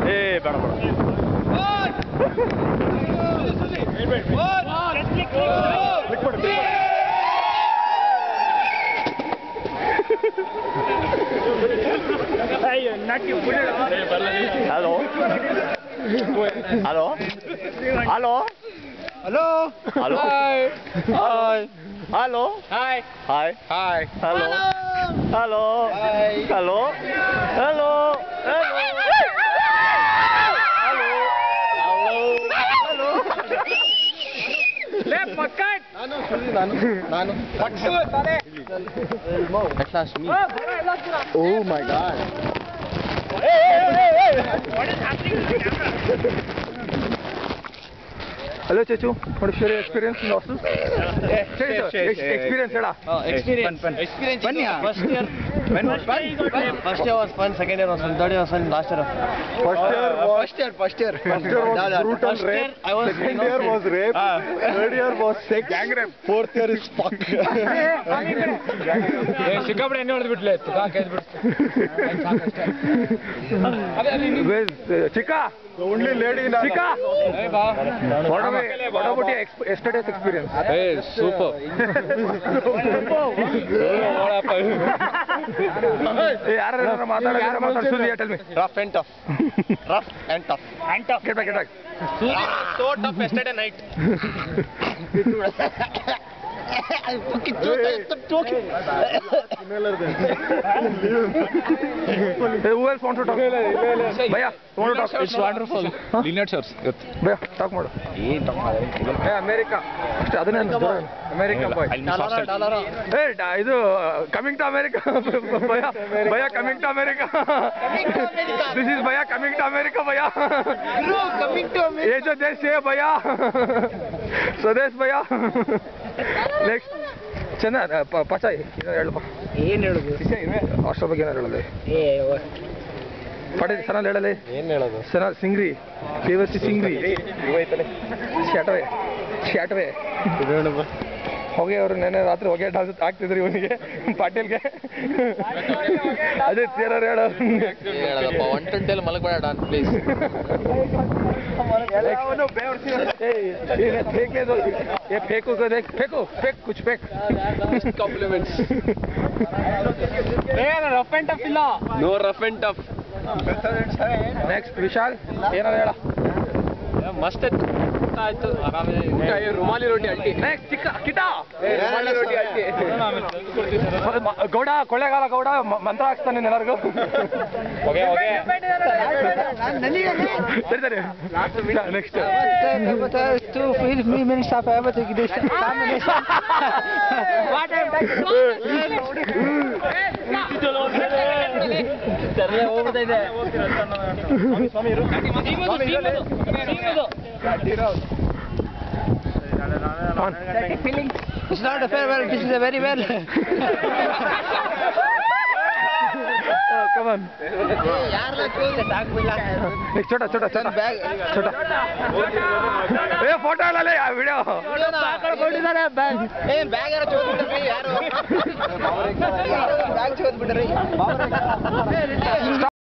Hey, better. At last me. Oh my God. Hey. What is happening to the camera? Hello, Chechu. What is your experience in hostel? Experience, Experience. Fun, yeah. First year. First year was fun. Second year was fun. Third year was fun. Last year. First year was brutal rape. Second year was rape. Third year was sex. Gang rape. Fourth year is fuck. Chikkapade enni ಹೊಡೆದು ಬಿಟ್ಲೆ ಕಾಕ Chikka. The only lady in Chikka. What about your yesterday's experience? Hey, super. ಯಾರು ಮಾತಾಡ್ತಾರೆ tell me. Rough and tough. Get back. So tough yesterday night. Who else wants to talk? Bhaiya, you want to talk? It's wonderful. Linear church. Bhaiya, talk more. Hey, America. America boy. Hey, ಇದು coming to America. Bhaiya coming to America. This is Bhaiya coming to America, Bhaiya. Bro, coming to America. ये जो देश है Bhaiya. Swadesh Bhaiya. Next ಚಂದ ಪಚ ಏನು ಹೇಳುದು hostel ಬಗ್ಗೆ ಏನಾರು ಹೇಳೋದು ಪಟೇಲ್ ಸನ ಹೇಳಲೆ ಏನು ಹೇಳೋದು ಸನ ಸಿಂಗ್ರಿ ದೇವಸಿ ಸಿಂಗ್ರಿ ಶಾಟವೆ ಹೊಗೆ ಅವರು ನೆನೆ ರಾತ್ರಿ ಹೊಗೆ ಹಾಕ್ತಿದ್ರು ಇವನಿಗೆ ಪಾಟೀಲ್ಗೆ ಅದೇ ಏನಾರು ಹೇಳೋದಪ್ಪ 120 ಮಲಗಬೇಡ ಡಾನ್ ಪ್ಲೀಸ್ फेक कुछ fake compliments rough and tough ಇಲ್ಲ no rough and tough next Vishal ಏನಾರು ಹೇಳ ಮಸ್ತ್ ಆಯ್ತು ಆರಾಮೇ ಊಟ ರುಮಾಲಿ ರೋಟಿ ಅಲ್ಟಿ ನೆಕ್ಸ್ಟ್ ಕಿಟ ರುಮಾಲಿ ರೋಟಿ ಅಲ್ಟಿ ಗೌಡ ಕೊಳ್ಳೇಗಾಲ ಗೌಡ ಮಂತ್ರ ಹಾಕ್ತಾನೆ ಎಲ್ಲರಿಗೂ ಸರಿ next It's not a farewell, this is a very well. Come on. Next, छोटा. ए फोटो ले आ वीडियो. ए बैग यार चोद यार. बैग चोद बिट्रे.